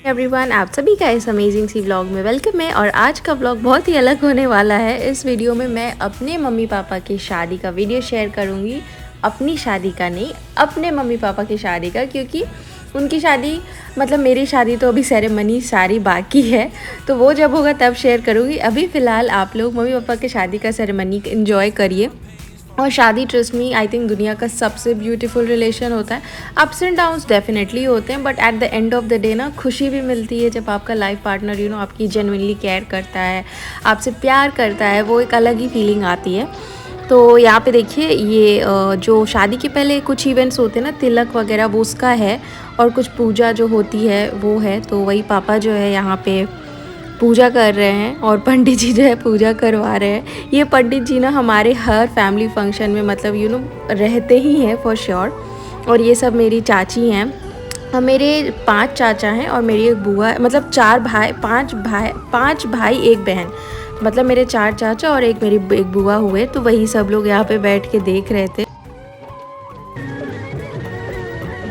Everyone, आप सभी का इस अमेजिंग सी व्लॉग में वेलकम है। और आज का व्लॉग बहुत ही अलग होने वाला है। इस वीडियो में मैं अपने मम्मी पापा की शादी का वीडियो शेयर करूंगी। अपनी शादी का नहीं, अपने मम्मी पापा की शादी का, क्योंकि उनकी शादी मतलब मेरी शादी तो अभी सेरेमनी सारी बाकी है, तो वो जब होगा तब शेयर करूँगी। अभी फ़िलहाल आप लोग मम्मी पापा की शादी का सेरेमनी इन्जॉय करिए। और शादी ट्रस्ट मी, आई थिंक दुनिया का सबसे ब्यूटीफुल रिलेशन होता है। अप्स एंड डाउन्स डेफिनेटली होते हैं, but at the end of the day ना खुशी भी मिलती है जब आपका लाइफ पार्टनर आपकी जेन्युइनली केयर करता है, आपसे प्यार करता है। वो एक अलग ही फीलिंग आती है। तो यहाँ पे देखिए, ये जो शादी के पहले कुछ इवेंट्स होते हैं ना, तिलक वगैरह, वो उसका है। और कुछ पूजा जो होती है वो है। तो वही पापा जो है यहाँ पे पूजा कर रहे हैं और पंडित जी जो है पूजा करवा रहे हैं। ये पंडित जी ना हमारे हर फैमिली फंक्शन में मतलब रहते ही हैं फॉर श्योर। और ये सब मेरी चाची हैं। मेरे 5 चाचा हैं और मेरी एक बुआ, मतलब 4 भाई, 5 भाई 1 बहन। मतलब मेरे 4 चाचा और एक मेरी एक बुआ हुए। तो वही सब लोग यहाँ पे बैठ के देख रहे थे।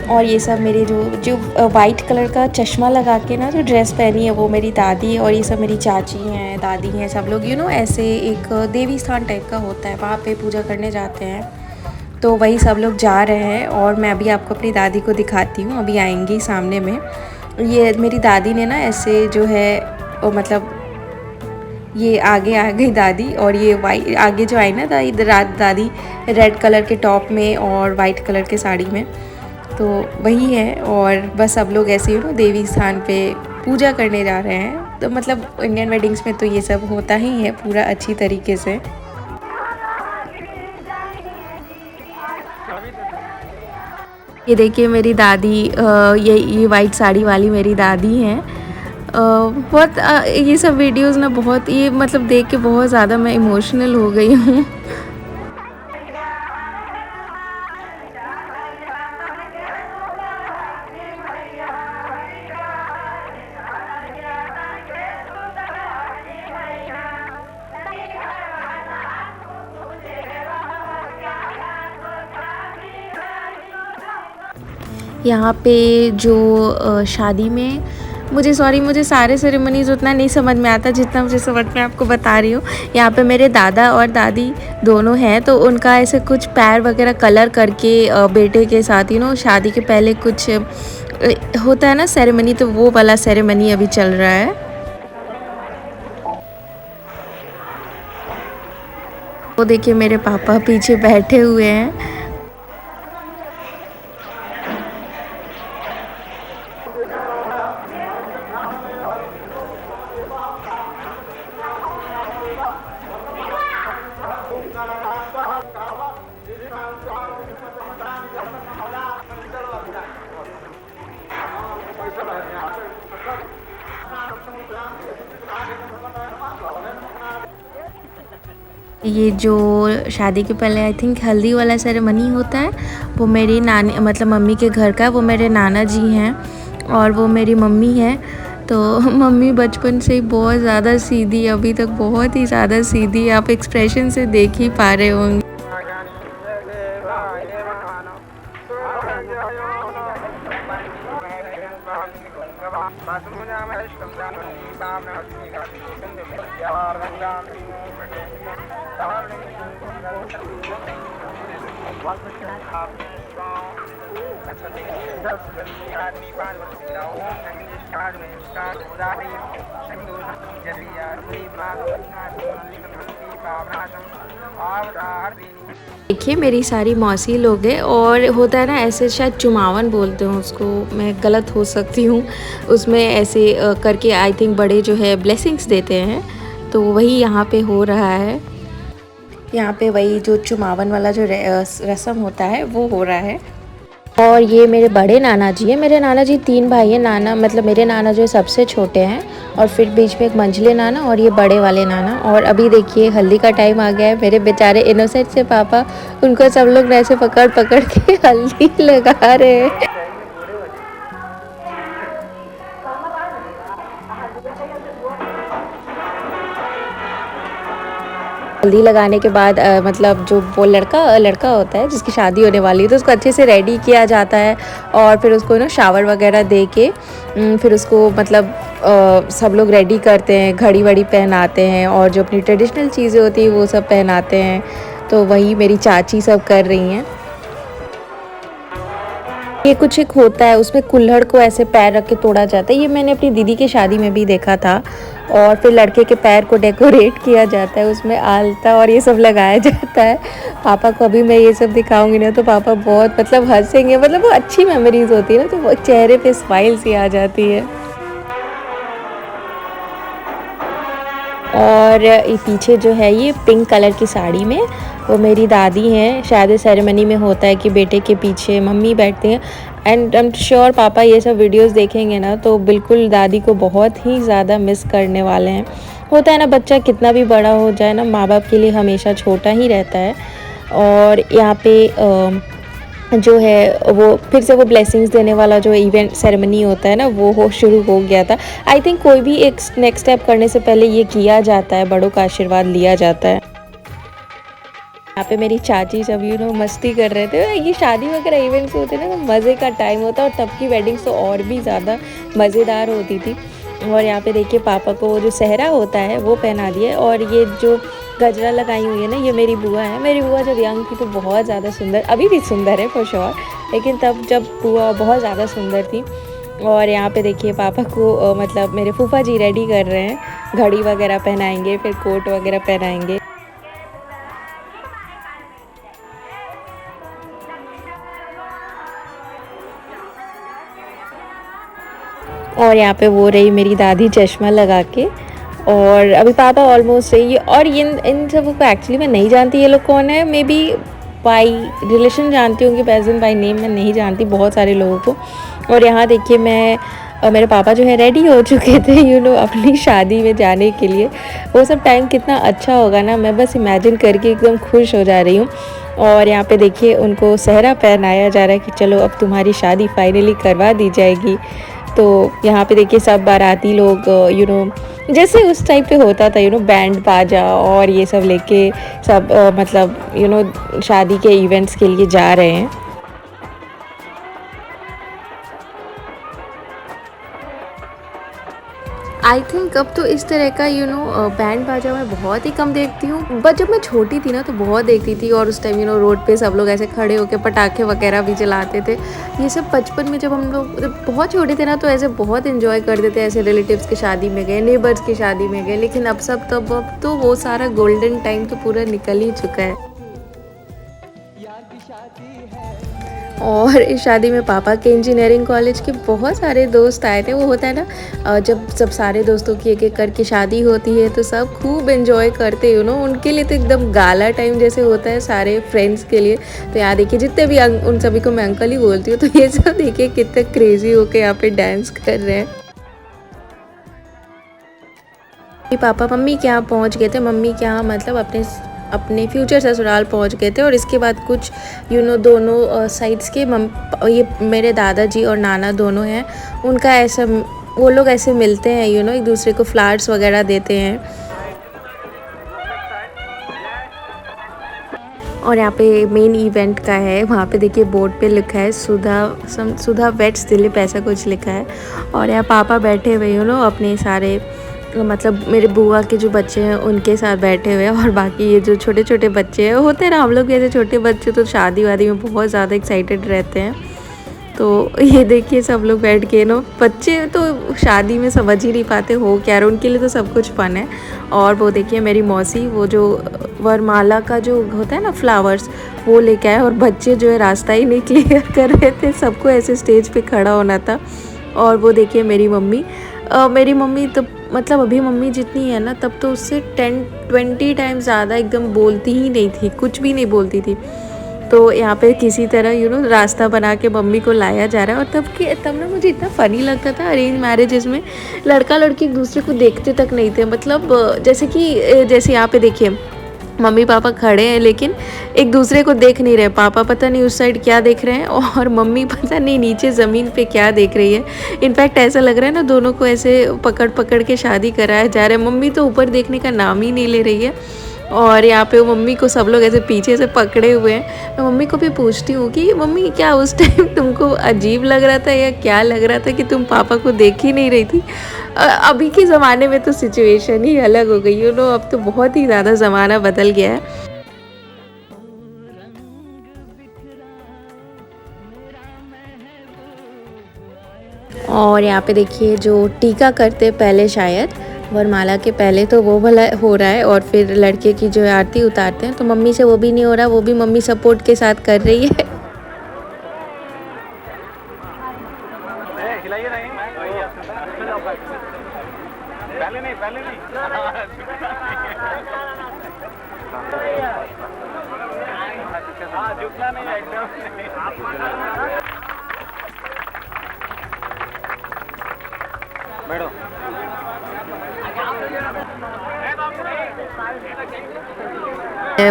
और ये सब मेरे जो जो वाइट कलर का चश्मा लगा के ना जो ड्रेस पहनी है वो मेरी दादी है। और ये सब मेरी चाची हैं, दादी हैं, सब लोग ऐसे एक देवी स्थान टाइप का होता है, वहाँ पे पूजा करने जाते हैं। तो वही सब लोग जा रहे हैं और मैं अभी आपको अपनी दादी को दिखाती हूँ, अभी आएंगी सामने में। ये मेरी दादी ने ना ऐसे जो है मतलब ये आगे आ गई दादी। और ये वाइट आगे जो आई ना दादी रेड कलर के टॉप में और वाइट कलर के साड़ी में, तो वही है। और बस सब लोग ऐसे देवी स्थान पे पूजा करने जा रहे हैं। तो मतलब इंडियन वेडिंग्स में तो ये सब होता ही है पूरा अच्छी तरीके से। ये देखिए मेरी दादी, ये वाइट साड़ी वाली मेरी दादी हैं। बहुत ये सब वीडियोस ना बहुत, ये मतलब देख के बहुत ज़्यादा मैं इमोशनल हो गई हूँ। यहाँ पे जो शादी में मुझे सारे सेरेमनीज़ उतना नहीं समझ में आता जितना मुझे समझ में आपको बता रही हूँ। यहाँ पे मेरे दादा और दादी दोनों हैं, तो उनका ऐसे कुछ पैर वगैरह कलर करके बेटे के साथ शादी के पहले कुछ होता है ना सेरेमनी, तो वो वाला सेरेमनी अभी चल रहा है। वो देखिए मेरे पापा पीछे बैठे हुए हैं। ये जो शादी के पहले आई थिंक हल्दी वाला सेरेमनी होता है, वो मेरी नानी मतलब मम्मी के घर का, वो मेरे नाना जी हैं और वो मेरी मम्मी है। तो मम्मी बचपन से ही बहुत ज़्यादा सीधी, अभी तक बहुत ही ज़्यादा सीधी, आप एक्सप्रेशन से देख ही पा रहे होंगे। देखिए मेरी सारी मौसी लोग हैं। और होता है ना ऐसे, शायद चुमावन बोलते हैं उसको, मैं गलत हो सकती हूँ। उसमें ऐसे करके आई थिंक बड़े जो है ब्लेसिंग्स देते हैं, तो वही यहाँ पे हो रहा है। यहाँ पे वही जो चुमावन वाला जो रस्म होता है वो हो रहा है। और ये मेरे बड़े नाना जी हैं। मेरे नाना जी 3 भाई हैं। नाना मतलब मेरे नाना जो सबसे छोटे हैं, और फिर बीच में एक मंझले नाना और ये बड़े वाले नाना। और अभी देखिए हल्दी का टाइम आ गया है। मेरे बेचारे इनोसेंट से पापा, उनको सब लोग ऐसे पकड़ पकड़ के हल्दी लगा रहे हैं। हल्दी लगाने के बाद मतलब जो वो लड़का होता है जिसकी शादी होने वाली है, तो उसको अच्छे से रेडी किया जाता है और फिर उसको ना शावर वगैरह दे के फिर उसको मतलब सब लोग रेडी करते हैं, घड़ी वड़ी पहनाते हैं और जो अपनी ट्रेडिशनल चीज़ें होती हैं वो सब पहनाते हैं। तो वही मेरी चाची सब कर रही हैं। ये कुछ एक होता है, उसमें कुल्हड़ को ऐसे पैर रख के तोड़ा जाता है। ये मैंने अपनी दीदी की शादी में भी देखा था। और फिर लड़के के पैर को डेकोरेट किया जाता है, उसमें आलता और ये सब लगाया जाता है। पापा को अभी मैं ये सब दिखाऊंगी ना तो पापा बहुत मतलब हंसेंगे, मतलब वो अच्छी मेमोरीज होती है ना, तो वो चेहरे पे स्माइल सी आ जाती है। और ये पीछे जो है ये पिंक कलर की साड़ी में वो मेरी दादी हैं। शायद सेरेमनी में होता है कि बेटे के पीछे मम्मी बैठते हैं। एंड आई एम श्योर पापा ये सब वीडियोस देखेंगे ना तो बिल्कुल दादी को बहुत ही ज़्यादा मिस करने वाले हैं। होता है ना, बच्चा कितना भी बड़ा हो जाए ना, माँ बाप के लिए हमेशा छोटा ही रहता है। और यहाँ पे जो है वो फिर से वो ब्लेसिंग्स देने वाला जो इवेंट सेरेमनी होता है ना वो हो शुरू हो गया था। आई थिंक कोई भी एक नेक्स्ट स्टेप करने से पहले ये किया जाता है, बड़ों का आशीर्वाद लिया जाता है। यहाँ पे मेरी चाची सब मस्ती कर रहे थे। ये शादी वगैरह इवेंट्स होते हैं ना तो मज़े का टाइम होता है, और तब की वेडिंग्स तो और भी ज़्यादा मज़ेदार होती थी। और यहाँ पे देखिए पापा को वो जो सेहरा होता है वो पहना दिया। और ये जो गजरा लगाई हुई है ना, ये मेरी बुआ है। मेरी बुआ जब यंग थी तो बहुत ज़्यादा सुंदर, अभी भी सुंदर है फॉर श्योर, लेकिन तब जब बुआ बहुत ज़्यादा सुंदर थी। और यहाँ पे देखिए पापा को मतलब मेरे फूफा जी रेडी कर रहे हैं, घड़ी वगैरह पहनाएंगे, फिर कोट वगैरह पहनाएंगे। और यहाँ पे वो रही मेरी दादी चश्मा लगा के। और अभी पापा ऑलमोस्ट रही। और इन सब को एक्चुअली मैं नहीं जानती ये लोग कौन है, मे बी बाई रिलेशन जानती होंगी, पैसन बाई नेम मैं नहीं जानती बहुत सारे लोगों को। और यहाँ देखिए मैं मेरे पापा जो है रेडी हो चुके थे अपनी शादी में जाने के लिए। वो सब टाइम कितना अच्छा होगा ना, मैं बस इमेजिन करके एकदम खुश हो जा रही हूँ। और यहाँ पे देखिए उनको सेहरा पहनाया जा रहा है कि चलो अब तुम्हारी शादी फाइनली करवा दी जाएगी। तो यहाँ पे देखिए सब बाराती लोग जैसे उस टाइप पे होता था बैंड बाजा और ये सब लेके सब मतलब शादी के इवेंट्स के लिए जा रहे हैं। आई थिंक अब तो इस तरह का बैंड बाजा मैं बहुत ही कम देखती हूँ, बट जब मैं छोटी थी ना तो बहुत देखती थी। और उस टाइम रोड पे सब लोग ऐसे खड़े होकर पटाखे वगैरह भी जलाते थे। ये सब बचपन में जब हम लोग जब बहुत छोटे थे ना तो ऐसे बहुत एंजॉय करते थे। ऐसे रिलेटिव्स की शादी में गए, नेबर्स की शादी में गए। लेकिन अब तो वो सारा गोल्डन टाइम तो पूरा निकल ही चुका है। और इस शादी में पापा के इंजीनियरिंग कॉलेज के बहुत सारे दोस्त आए थे। वो होता है ना जब सब सारे दोस्तों की एक एक करके शादी होती है तो सब खूब एंजॉय करते उनके लिए तो एकदम गाला टाइम जैसे होता है सारे फ्रेंड्स के लिए। तो यहाँ देखिए जितने भी उन सभी को मैं अंकल ही बोलती हूँ। तो ये सब देखिए कितने क्रेजी होके यहाँ पे डांस कर रहे हैं। पापा मम्मी के यहाँ पहुँच गए थे। मम्मी के यहाँ मतलब अपने फ्यूचर ससुराल पहुंच गए थे। और इसके बाद कुछ दोनों साइड्स के ये मेरे दादाजी और नाना दोनों हैं, उनका ऐसा वो लोग ऐसे मिलते हैं एक दूसरे को फ्लावर्स वगैरह देते हैं। और यहाँ पे मेन इवेंट का है, वहाँ पे देखिए बोर्ड पे लिखा है सुधा वेट्स दिलीप ऐसा कुछ लिखा है। और यहाँ पापा बैठे हुए अपने सारे मतलब मेरे बुआ के जो बच्चे हैं उनके साथ बैठे हुए हैं। और बाकी ये जो छोटे छोटे बच्चे हैं होते हैं ना, हम लोग ऐसे छोटे बच्चे तो शादी वादी में बहुत ज़्यादा एक्साइटेड रहते हैं। तो ये देखिए सब लोग बैठ के बच्चे तो शादी में समझ ही नहीं पाते हो क्या, उनके लिए तो सब कुछ फन है। और वो देखिए मेरी मौसी वो जो वरमाला का जो होता है ना फ्लावर्स वो लेके आए। और बच्चे जो है रास्ता ही नहीं क्लियर कर रहे थे, सबको ऐसे स्टेज पे खड़ा होना था। और वो देखिए मेरी मम्मी तो मतलब अभी मम्मी जितनी है ना तब तो उससे 10-20 टाइम्स ज़्यादा एकदम बोलती ही नहीं थी, कुछ भी नहीं बोलती थी। तो यहाँ पे किसी तरह रास्ता बना के मम्मी को लाया जा रहा है। और तब ना मुझे इतना फ़नी लगता था अरेंज मैरिजेस में लड़का लड़की एक दूसरे को देखते तक नहीं थे। मतलब जैसे यहाँ पे देखिए मम्मी पापा खड़े हैं लेकिन एक दूसरे को देख नहीं रहे। पापा पता नहीं उस साइड क्या देख रहे हैं और मम्मी पता नहीं नीचे ज़मीन पे क्या देख रही है। इनफैक्ट ऐसा लग रहा है ना दोनों को ऐसे पकड़ पकड़ के शादी कराया जा रहा है। मम्मी तो ऊपर देखने का नाम ही नहीं ले रही है। और यहाँ पे वो मम्मी को सब लोग ऐसे पीछे से पकड़े हुए हैं। मैं मम्मी को भी पूछती हूँ कि मम्मी क्या उस टाइम तुमको अजीब लग रहा था या क्या लग रहा था कि तुम पापा को देख ही नहीं रही थी। अभी के ज़माने में तो सिचुएशन ही अलग हो गई, अब तो बहुत ही ज़्यादा ज़माना बदल गया है। और यहाँ पे देखिए जो टीका करते पहले, शायद वरमाला के पहले तो वो भला हो रहा है, और फिर लड़के की जो है आरती उतारते हैं। तो मम्मी से वो भी नहीं हो रहा, वो भी मम्मी सपोर्ट के साथ कर रही है।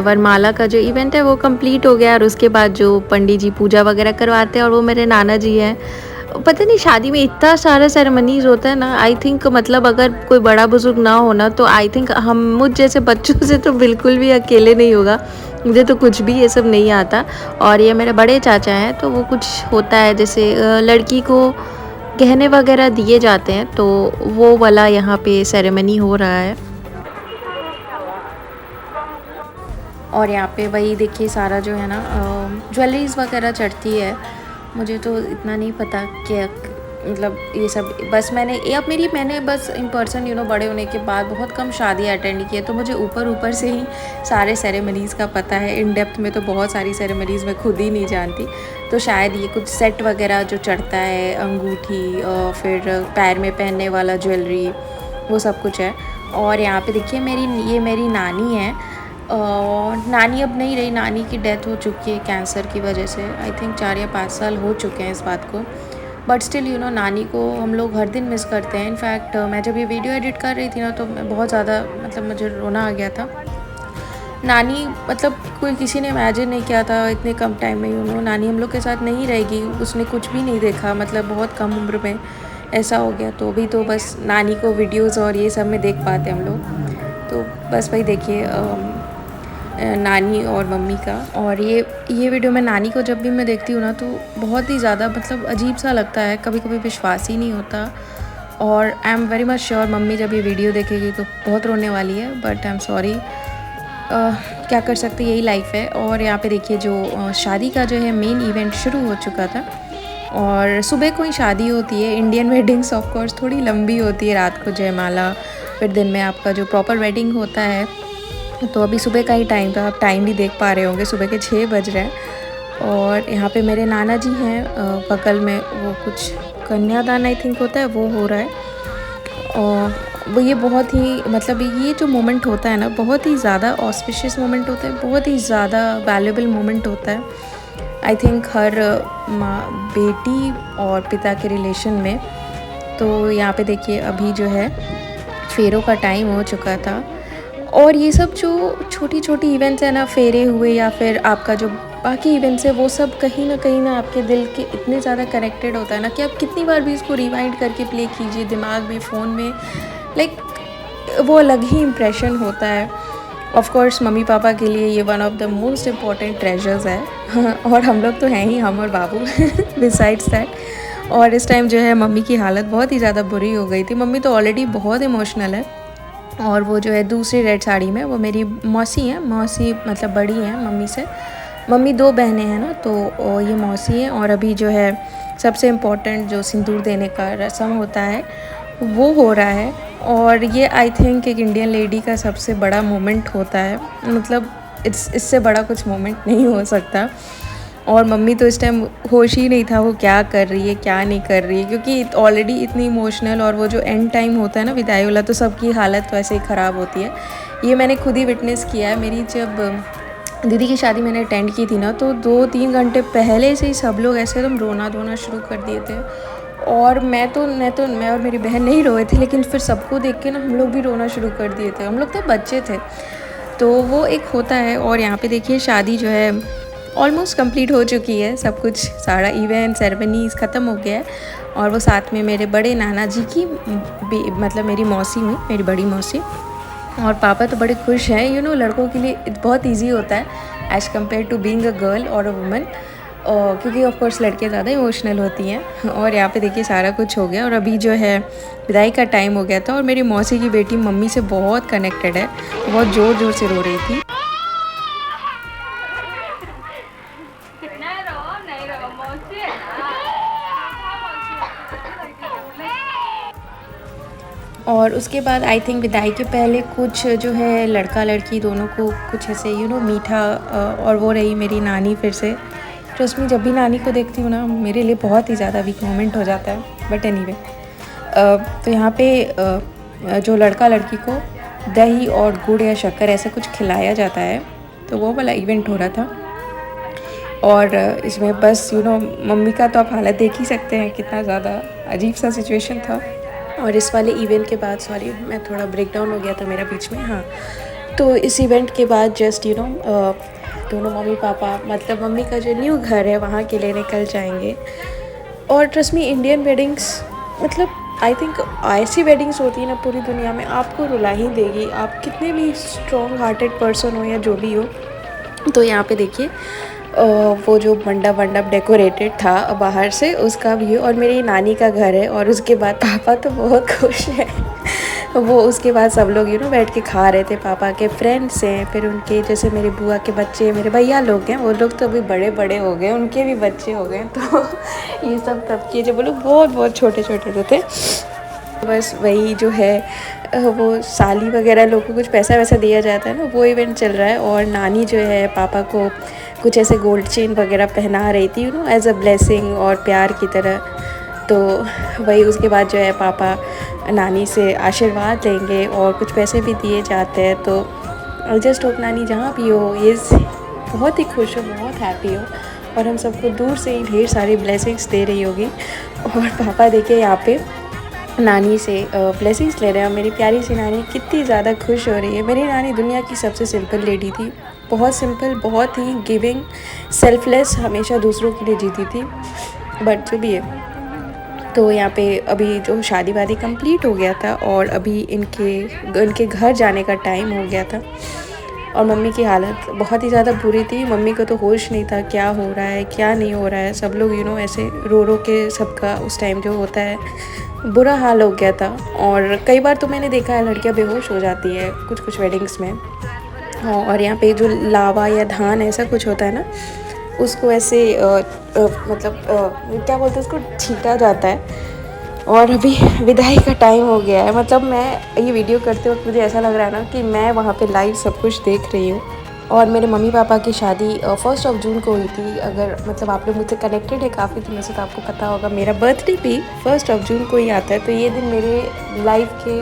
वरमाला का जो इवेंट है वो कंप्लीट हो गया, और उसके बाद जो पंडित जी पूजा वगैरह करवाते हैं, और वो मेरे नाना जी हैं। पता नहीं शादी में इतना सारा सेरेमनीज होता है ना, आई थिंक मतलब अगर कोई बड़ा बुजुर्ग ना होना तो आई थिंक हम मुझ जैसे बच्चों से तो बिल्कुल भी अकेले नहीं होगा। मुझे तो कुछ भी ये सब नहीं आता। और ये मेरे बड़े चाचा हैं, तो वो कुछ होता है जैसे लड़की को गहने वगैरह दिए जाते हैं, तो वो वाला यहाँ पे सेरेमनी हो रहा है। और यहाँ पे वही देखिए सारा जो है ना ज्वेलरीज वगैरह चढ़ती है। मुझे तो इतना नहीं पता कि मतलब ये सब बस मैंने बस इन पर्सन बड़े होने के बाद बहुत कम शादी अटेंड की है, तो मुझे ऊपर ऊपर से ही सारे सेरेमनीज़ का पता है। इन डेप्थ में तो बहुत सारी सेरेमनीज़ मैं खुद ही नहीं जानती। तो शायद ये कुछ सेट वगैरह जो चढ़ता है, अंगूठी और फिर पैर में पहनने वाला ज्वेलरी, वो सब कुछ है। और यहाँ पे देखिए ये मेरी नानी है। नानी अब नहीं रही, नानी की डेथ हो चुकी है कैंसर की वजह से। आई थिंक 4 या 5 साल हो चुके हैं इस बात को। बट स्टिल नानी को हम लोग हर दिन मिस करते हैं। इनफैक्ट मैं जब ये वीडियो एडिट कर रही थी ना, तो मैं बहुत ज़्यादा मतलब मुझे रोना आ गया था। नानी मतलब किसी ने इमेजिन नहीं किया था इतने कम टाइम में नानी हम लोग के साथ नहीं रहेगी। उसने कुछ भी नहीं देखा, मतलब बहुत कम उम्र में ऐसा हो गया। तो अभी तो बस नानी को वीडियोज़ और ये सब में देख पाते हम लोग। तो बस वही देखिए नानी और मम्मी का। और ये वीडियो मैं नानी को जब भी मैं देखती हूँ ना, तो बहुत ही ज़्यादा मतलब अजीब सा लगता है, कभी कभी विश्वास ही नहीं होता। और I am very much sure mummy जब ये वीडियो देखेगी तो बहुत रोने वाली है, बट आई एम सॉरी, क्या कर सकते, यही लाइफ है। और यहाँ पे देखिए जो शादी का जो है मेन इवेंट शुरू हो चुका था, और सुबह को ही शादी होती है। इंडियन वेडिंग्स ऑफ कोर्स थोड़ी लंबी होती है, रात को जयमाला, फिर दिन में आपका जो प्रॉपर वेडिंग होता है। तो अभी सुबह का ही टाइम था, आप टाइम भी देख पा रहे होंगे, सुबह के 6 बज रहे हैं। और यहाँ पे मेरे नाना जी हैं बगल में, वो कुछ कन्यादान आई थिंक होता है, वो हो रहा है। और वो ये बहुत ही मतलब ये जो मोमेंट होता है ना, बहुत ही ज़्यादा ऑस्पिशियस मोमेंट होता है, बहुत ही ज़्यादा वैल्यूएबल मोमेंट होता है आई थिंक हर माँ बेटी और पिता के रिलेशन में। तो यहाँ पे देखिए अभी जो है फेरों का टाइम हो चुका था। और ये सब जो छोटी छोटी इवेंट्स है ना, फेरे हुए या फिर आपका जो बाकी इवेंट्स है, वो सब कहीं ना आपके दिल के इतने ज़्यादा कनेक्टेड होता है ना, कि आप कितनी बार भी इसको रिवाइंड करके प्ले कीजिए दिमाग में, फ़ोन में, लाइक वो अलग ही इम्प्रेशन होता है। ऑफ कोर्स मम्मी पापा के लिए ये one of the most important treasures है। और हम लोग तो हैं ही, हम और बाबू बिसाइड्स दैट। और इस टाइम जो है मम्मी की हालत बहुत ही ज़्यादा बुरी हो गई थी। मम्मी तो ऑलरेडी बहुत इमोशनल है, और वो जो है दूसरी रेड साड़ी में वो मेरी मौसी हैं, मौसी मतलब बड़ी हैं मम्मी से। मम्मी 2 बहनें हैं ना, तो ये मौसी हैं। और अभी जो है सबसे इम्पोर्टेंट जो सिंदूर देने का रस्म होता है वो हो रहा है। और ये आई थिंक एक इंडियन लेडी का सबसे बड़ा मोमेंट होता है, मतलब इससे बड़ा कुछ मोमेंट नहीं हो सकता। और मम्मी तो इस टाइम होश ही नहीं था वो क्या कर रही है क्या नहीं कर रही है, क्योंकि ऑलरेडी इतनी इमोशनल, और वो जो एंड टाइम होता है ना विदाई वाला, तो सबकी हालत वैसे ही ख़राब होती है। ये मैंने खुद ही विटनेस किया है। मेरी जब दीदी की शादी मैंने अटेंड की थी ना, तो 2-3 घंटे पहले से ही सब लोग ऐसे एकदम रोना धोना शुरू कर दिए थे। और मैं और मेरी बहन नहीं रोए थे, लेकिन फिर सबको देख के ना हम लोग भी रोना शुरू कर दिए थे। हम लोग तो बच्चे थे, तो वो एक होता है। और यहाँ पे देखिए शादी जो है ऑलमोस्ट कंप्लीट हो चुकी है, सब कुछ सारा इवेंट सेरेमनीज़ ख़त्म हो गया है। और वो साथ में मेरे बड़े नाना जी की मतलब मेरी मौसी हुई, मेरी बड़ी मौसी, और पापा तो बड़े खुश हैं। लड़कों के लिए बहुत ईजी होता है as compare to being a girl और अ वुमन, क्योंकि ऑफ कोर्स लड़कियाँ ज़्यादा इमोशनल होती हैं। और यहाँ पे देखिए सारा कुछ हो गया और अभी जो है विदाई का टाइम हो गया था। और मेरी मौसी की बेटी मम्मी से बहुत कनेक्टेड है, बहुत ज़ोर ज़ोर से रो रही थी। और उसके बाद आई थिंक विदाई के पहले कुछ जो है लड़का लड़की दोनों को कुछ ऐसे मीठा, और वो रही मेरी नानी फिर से। ट्रस्ट मी, जब भी नानी को देखती हूँ ना मेरे लिए बहुत ही ज़्यादा वीक मोमेंट हो जाता है। बट एनीवे, तो यहाँ पे जो लड़का लड़की को दही और गुड़ या शक्कर ऐसा कुछ खिलाया जाता है, तो वो वाला इवेंट हो रहा था। और इसमें बस मम्मी का तो आप हालत देख ही सकते हैं, कितना ज़्यादा अजीब सा सिचुएशन था। और इस वाले इवेंट के बाद, सॉरी मैं थोड़ा ब्रेक डाउन हो गया था मेरा बीच में, हाँ। तो इस इवेंट के बाद जस्ट दोनों मम्मी पापा, मतलब मम्मी का जो न्यू घर है वहाँ के लिए निकल जाएंगे। और ट्रस्ट मी, इंडियन वेडिंग्स मतलब आई थिंक ऐसी वेडिंग्स होती है ना पूरी दुनिया में, आपको रुला ही देगी, आप कितने भी स्ट्रॉन्ग हार्टेड पर्सन हो या जो भी हो। तो यहाँ पे देखिए वो जो मंडप डेकोरेटेड था बाहर से, उसका व्यू, और मेरी नानी का घर है। और उसके बाद पापा तो बहुत खुश है। वो उसके बाद सब लोग बैठ के खा रहे थे। पापा के फ्रेंड्स हैं, फिर उनके जैसे मेरे बुआ के बच्चे, मेरे भैया लोग हैं, वो लोग तो अभी बड़े बड़े हो गए, उनके भी बच्चे हो गए। तो ये सब तब के जो वो लोग बहुत बहुत छोटे छोटे जो थे, बस वही जो है वो साली वगैरह लोग को कुछ पैसा वैसा दिया जाता है ना, वो इवेंट चल रहा है। और नानी जो है पापा को कुछ ऐसे गोल्ड चेन वगैरह पहना रही थी एज अ ब्लेसिंग और प्यार की तरह। तो वही उसके बाद जो है पापा नानी से आशीर्वाद लेंगे और कुछ पैसे भी दिए जाते हैं। तो जस्ट होप नानी जहाँ भी हो ये बहुत ही खुश हो, बहुत हैप्पी हो, और हम सबको दूर से ही ढेर सारी ब्लेसिंग्स दे रही होगी। और पापा देखिए यहाँ पे नानी से ब्लेसिंग्स ले रहे हैं। मेरी प्यारी सी नानी कितनी ज़्यादा खुश हो रही है। मेरी नानी दुनिया की सबसे सिंपल लेडी थी, बहुत सिंपल, बहुत ही गिविंग, सेल्फलेस, हमेशा दूसरों के लिए जीती थी। बट जो भी है, तो यहाँ पे अभी जो शादी वादी कंप्लीट हो गया था और अभी इनके घर जाने का टाइम हो गया था। और मम्मी की हालत बहुत ही ज़्यादा बुरी थी। मम्मी को तो होश नहीं था क्या हो रहा है क्या नहीं हो रहा है। सब लोग ऐसे रो रो के सबका उस टाइम जो होता है बुरा हाल हो गया था। और कई बार तो मैंने देखा है लड़कियां बेहोश हो जाती है कुछ कुछ वेडिंग्स में। और यहाँ पे जो लावा या धान ऐसा कुछ होता है ना, उसको ऐसे मतलब क्या बोलते हैं उसको, छींटा जाता है। और अभी विदाई का टाइम हो गया है। मतलब मैं ये वीडियो करते वक्त मुझे ऐसा लग रहा है ना कि मैं वहाँ पे लाइव सब कुछ देख रही हूँ। और मेरे मम्मी पापा की शादी 1 जून को हुई थी। अगर मतलब आप लोग मुझसे कनेक्टेड है काफ़ी दिनों से तो आपको पता होगा मेरा बर्थडे भी 1 जून को ही आता है। तो ये दिन मेरे लाइफ के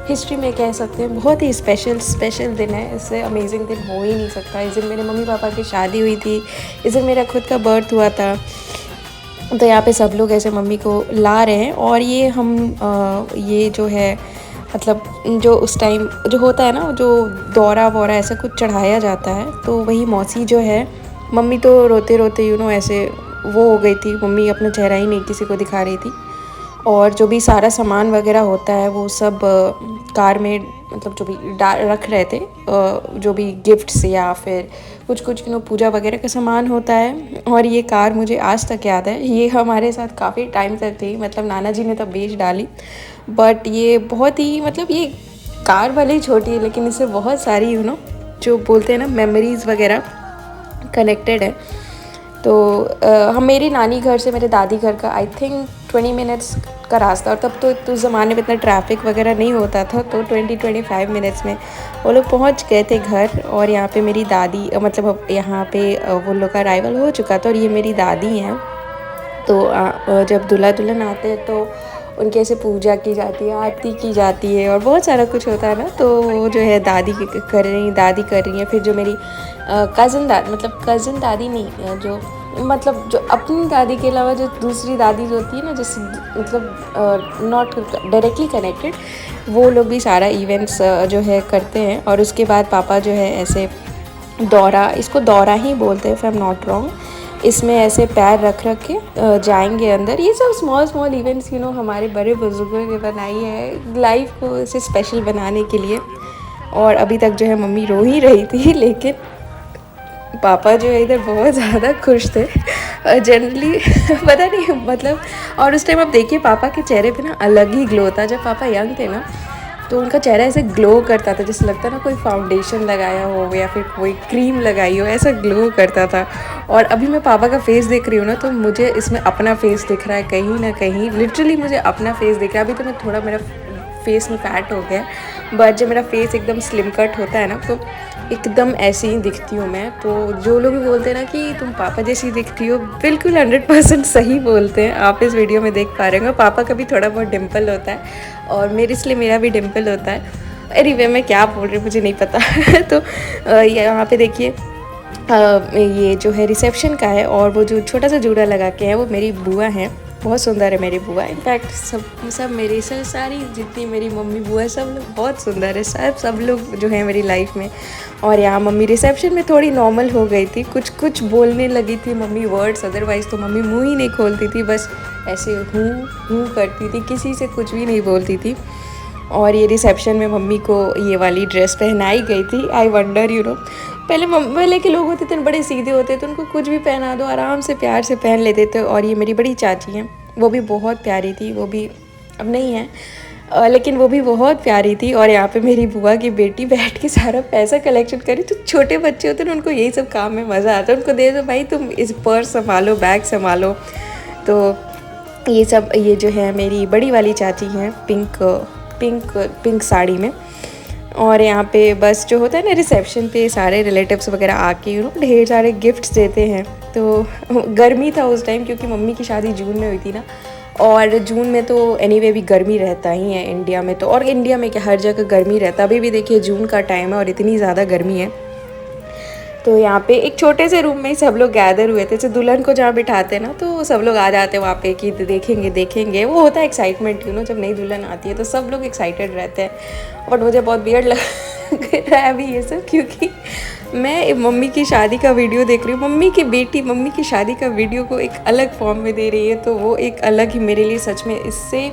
हिस्ट्री में कह सकते हैं बहुत ही स्पेशल दिन है। इससे अमेजिंग दिन हो ही नहीं सकता। इस दिन मेरे मम्मी पापा की शादी हुई थी, इस दिन मेरा खुद का बर्थ हुआ था। तो यहाँ पे सब लोग ऐसे मम्मी को ला रहे हैं। और ये हम ये जो है मतलब जो उस टाइम जो होता है ना, जो दौरा वौरा ऐसा कुछ चढ़ाया जाता है, तो वही मौसी जो है, मम्मी तो रोते रोते ऐसे वो हो गई थी। मम्मी अपना चेहरा ही नहीं किसी को दिखा रही थी। और जो भी सारा सामान वगैरह होता है वो सब कार में मतलब जो भी रख रहे थे, जो भी गिफ्ट्स या फिर कुछ कुछ पूजा वगैरह का सामान होता है। और ये कार मुझे आज तक याद है, ये हमारे साथ काफ़ी टाइम तक थी। मतलब नाना जी ने तब बेच डाली, बट ये बहुत ही मतलब ये कार वाली ही छोटी है, लेकिन इससे बहुत सारी जो बोलते हैं ना मेमोरीज़ वगैरह कनेक्टेड है। तो हम मेरी नानी घर से मेरे दादी घर का आई थिंक 20 मिनट्स का रास्ता। और तब तो उस ज़माने में इतना ट्रैफिक वगैरह नहीं होता था, तो 20-25 मिनट्स में वो लोग पहुंच गए थे घर। और यहाँ पे मेरी दादी मतलब यहाँ पे वो लोग का अराइवल हो चुका था। और ये मेरी दादी हैं। तो जब दूल्हा दुल्हन आते हैं तो उनकी ऐसे पूजा की जाती है, आरती की जाती है और बहुत सारा कुछ होता है ना। तो वो जो है दादी कर रही हैं। फिर जो मेरी कज़न दादी नहीं, जो मतलब जो अपनी दादी के अलावा जो दूसरी दादी जो होती है ना, जिससे मतलब नॉट डायरेक्टली कनेक्टेड, वो लोग भी सारा इवेंट्स जो है करते हैं। और उसके बाद पापा जो है ऐसे इसको दौरा ही बोलते हैं if I am not wrong, इसमें ऐसे पैर रख के जाएंगे अंदर। ये सब स्मॉल इवेंट्स हमारे बड़े बुजुर्गों ने बनाई है लाइफ को इसे स्पेशल बनाने के लिए। और अभी तक जो है मम्मी रो ही रही थी, लेकिन पापा जो है इधर बहुत ज़्यादा खुश थे जनरली पता नहीं मतलब। और उस टाइम आप देखिए पापा के चेहरे पे ना अलग ही ग्लो था। जब पापा यंग थे ना तो उनका चेहरा ऐसे ग्लो करता था, जैसे लगता ना कोई फाउंडेशन लगाया हो या फिर कोई क्रीम लगाई हो, ऐसा ग्लो करता था। और अभी मैं पापा का फेस देख रही हूँ ना तो मुझे इसमें अपना फेस दिख रहा है कहीं ना कहीं, लिटरली मुझे अपना फेस दिख रहा है। अभी तो मैं थोड़ा मेरा फेस में फैट हो गया, बट जब मेरा फेस एकदम स्लिम कट होता है ना तो एकदम ऐसे ही दिखती हूँ मैं। तो जो लोग भी बोलते हैं ना कि तुम पापा जैसी दिखती हो, बिल्कुल 100% सही बोलते हैं। आप इस वीडियो में देख पा रहे हो पापा का भी थोड़ा बहुत डिम्पल होता है और इसलिए मेरा भी डिम्पल होता है। एनीवे मैं क्या बोल रही हूँ मुझे नहीं पता तो यहाँ पे देखिए ये जो है रिसेप्शन का है, और वो जो छोटा सा जूड़ा लगा के है वो मेरी बुआ है। बहुत सुंदर है मेरी बुआ। इनफैक्ट सब मेरी सारी जितनी मेरी मम्मी बुआ है सब लोग बहुत सुंदर है, सब लोग जो है मेरी लाइफ में। और यहाँ मम्मी रिसेप्शन में थोड़ी नॉर्मल हो गई थी, कुछ बोलने लगी थी मम्मी वर्ड्स, अदरवाइज़ तो मम्मी मुँह ही नहीं खोलती थी, बस ऐसे हूँ करती थी, किसी से कुछ भी नहीं बोलती थी। और ये रिसेप्शन में मम्मी को ये वाली ड्रेस पहनाई गई थी। आई वंडर पहले के लोग होते थे बड़े सीधे होते थे, उनको कुछ भी पहना दो आराम से प्यार से पहन लेते थे। और ये मेरी बड़ी चाची हैं, वो भी बहुत प्यारी थी, वो भी अब नहीं है लेकिन वो भी बहुत प्यारी थी। और यहाँ पे मेरी बुआ की बेटी बैठ के सारा पैसा कलेक्शन करी। तो छोटे बच्चे होते हैं उनको यही सब काम में मज़ा आता है, उनको दे दो भाई तुम इस पर्स संभालो, बैग संभालो। तो ये जो है मेरी बड़ी वाली चाची हैं पिंक साड़ी में। और यहाँ पे बस जो होता है ना रिसेप्शन पे सारे रिलेटिव्स वगैरह आके ढेर सारे गिफ्ट्स देते हैं। तो गर्मी था उस टाइम क्योंकि मम्मी की शादी जून में हुई थी ना, और जून में तो एनीवे भी गर्मी रहता ही है इंडिया में तो, और इंडिया में क्या हर जगह गर्मी रहता है। अभी भी देखिए जून का टाइम है और इतनी ज़्यादा गर्मी है। तो यहाँ पे एक छोटे से रूम में ही सब लोग गैदर हुए थे। जैसे दुल्हन को जहाँ बिठाते हैं ना तो सब लोग आ जाते हैं वहाँ पे कि देखेंगे वो होता है एक्साइटमेंट, जब नई दुल्हन आती है तो सब लोग एक्साइटेड रहते हैं। बट मुझे बहुत वियर्ड लग रहा है अभी ये सब, क्योंकि मैं मम्मी की शादी का वीडियो देख रही हूँ, मम्मी की बेटी मम्मी की शादी का वीडियो को एक अलग फॉर्म में दे रही है, तो वो एक अलग ही मेरे लिए सच में इससे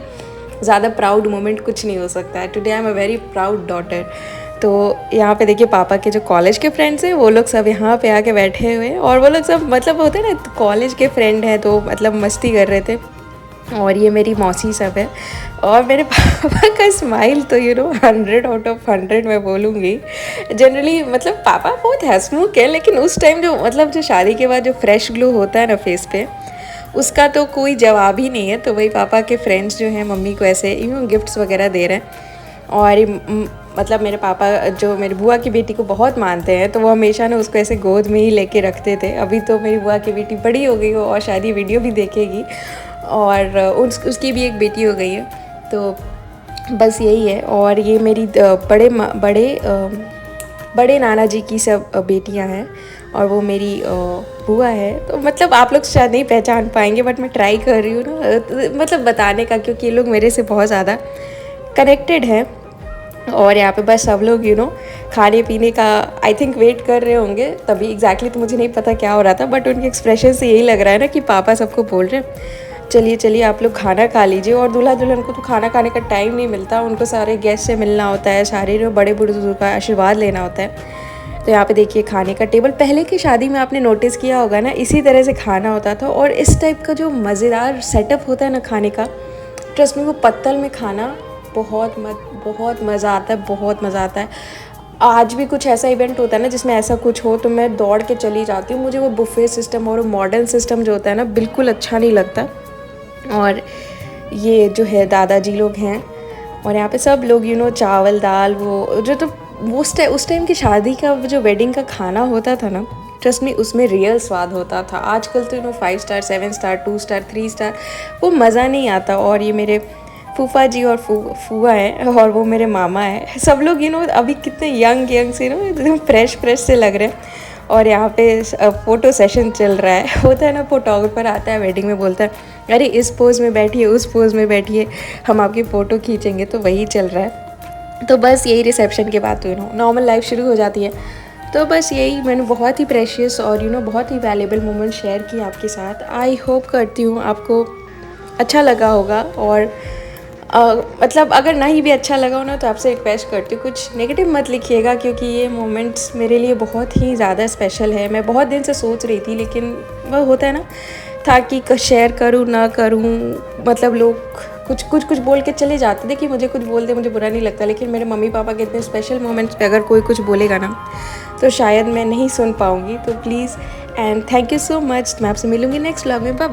ज़्यादा प्राउड मोमेंट कुछ नहीं हो सकता है। Today I am a very proud daughter. तो यहाँ पे देखिए पापा के जो कॉलेज के फ्रेंड्स हैं वो लोग सब यहाँ पे आके बैठे हुए हैं, और वो लोग सब मतलब होते हैं ना कॉलेज के फ्रेंड हैं तो मतलब मस्ती कर रहे थे। और ये मेरी मौसी सब है। और मेरे पापा का स्माइल तो 100 आउट ऑफ 100 मैं बोलूँगी। जनरली मतलब पापा बहुत हंसमुख है, लेकिन उस टाइम जो शादी के बाद जो फ्रेश ग्लो होता है ना फेस पे, उसका तो कोई जवाब ही नहीं है। तो वही पापा के फ्रेंड्स जो हैं मम्मी को ऐसे गिफ्ट्स वगैरह दे रहे हैं। और मतलब मेरे पापा जो मेरी बुआ की बेटी को बहुत मानते हैं, तो वो हमेशा ना उसको ऐसे गोद में ही लेके रखते थे। अभी तो मेरी बुआ की बेटी बड़ी हो गई हो और शायद ये वीडियो भी देखेगी, और उसकी भी एक बेटी हो गई है। तो बस यही है। और ये मेरी बड़े नाना जी की सब बेटियां हैं, और वो मेरी बुआ है। तो मतलब आप लोग शायद नहीं पहचान पाएंगे, बट मैं ट्राई कर रही हूँ ना मतलब बताने का, क्योंकि ये लोग मेरे से बहुत ज़्यादा कनेक्टेड हैं। और यहाँ पे बस सब लोग खाने पीने का आई थिंक वेट कर रहे होंगे, तभी एग्जैक्टली तो मुझे नहीं पता क्या हो रहा था, बट उनके एक्सप्रेशन से यही लग रहा है ना कि पापा सबको बोल रहे हैं चलिए आप लोग खाना खा लीजिए। और दूल्हा दुल्हन को तो खाना खाने का टाइम नहीं मिलता, उनको सारे गेस्ट से मिलना होता है, सारे बड़े बुजुर्ग का आशीर्वाद लेना होता है। तो यहाँ पे देखिए खाने का टेबल पहले की शादी में आपने नोटिस किया होगा ना, इसी तरह से खाना होता था। और इस टाइप का जो मज़ेदार सेटअप होता है ना खाने का, ट्रस्ट में वो पत्तल में खाना बहुत मज़ा आता है, बहुत मज़ा आता है। आज भी कुछ ऐसा इवेंट होता है ना जिसमें ऐसा कुछ हो तो मैं दौड़ के चली जाती हूँ। मुझे वो बुफे सिस्टम और मॉडर्न सिस्टम जो होता है ना बिल्कुल अच्छा नहीं लगता। और ये जो है दादाजी लोग हैं, और यहाँ पे सब लोग चावल दाल वो जो तो उस टाइम की शादी का जो वेडिंग का खाना होता था ना, ट्रस्ट में उसमें रियल स्वाद होता था। आजकल तो 5 स्टार 7 स्टार 2 स्टार 3 स्टार वो मज़ा नहीं आता। और ये मेरे फूफा जी और फूआ है, और वो मेरे मामा है। सब लोग अभी कितने यंग से एकदम फ्रेश से लग रहे हैं। और यहाँ पे फ़ोटो सेशन चल रहा है। होता है ना फोटोग्राफर आता है वेडिंग में, बोलता है अरे इस पोज़ में बैठिए, उस पोज़ में बैठिए, हम आपकी फ़ोटो खींचेंगे। तो वही चल रहा है। तो बस यही रिसेप्शन के बाद तो नॉर्मल लाइफ शुरू हो जाती है। तो बस यही मैंने बहुत ही प्रेशियस और बहुत ही वैल्यूएबल मोमेंट शेयर किया आपके साथ। आई होप करती हूँ आपको अच्छा लगा होगा। और मतलब अगर नहीं भी अच्छा लगा हो ना तो आपसे रिक्वेस्ट करती हूँ कुछ नेगेटिव मत लिखिएगा, क्योंकि ये मोमेंट्स मेरे लिए बहुत ही ज़्यादा स्पेशल है। मैं बहुत दिन से सोच रही थी, लेकिन वो होता है ना था कि शेयर करूँ ना करूँ, मतलब लोग कुछ बोल के चले जाते थे कि मुझे कुछ बोल दे, मुझे बुरा नहीं लगता। लेकिन मेरे मम्मी पापा के इतने स्पेशल मोमेंट्स पे अगर कोई कुछ बोलेगा ना तो शायद मैं नहीं सुन पाऊँगी। तो please and thank you so much. मैं आपसे मिलूँगी नेक्स्ट व्लॉग में। बाय।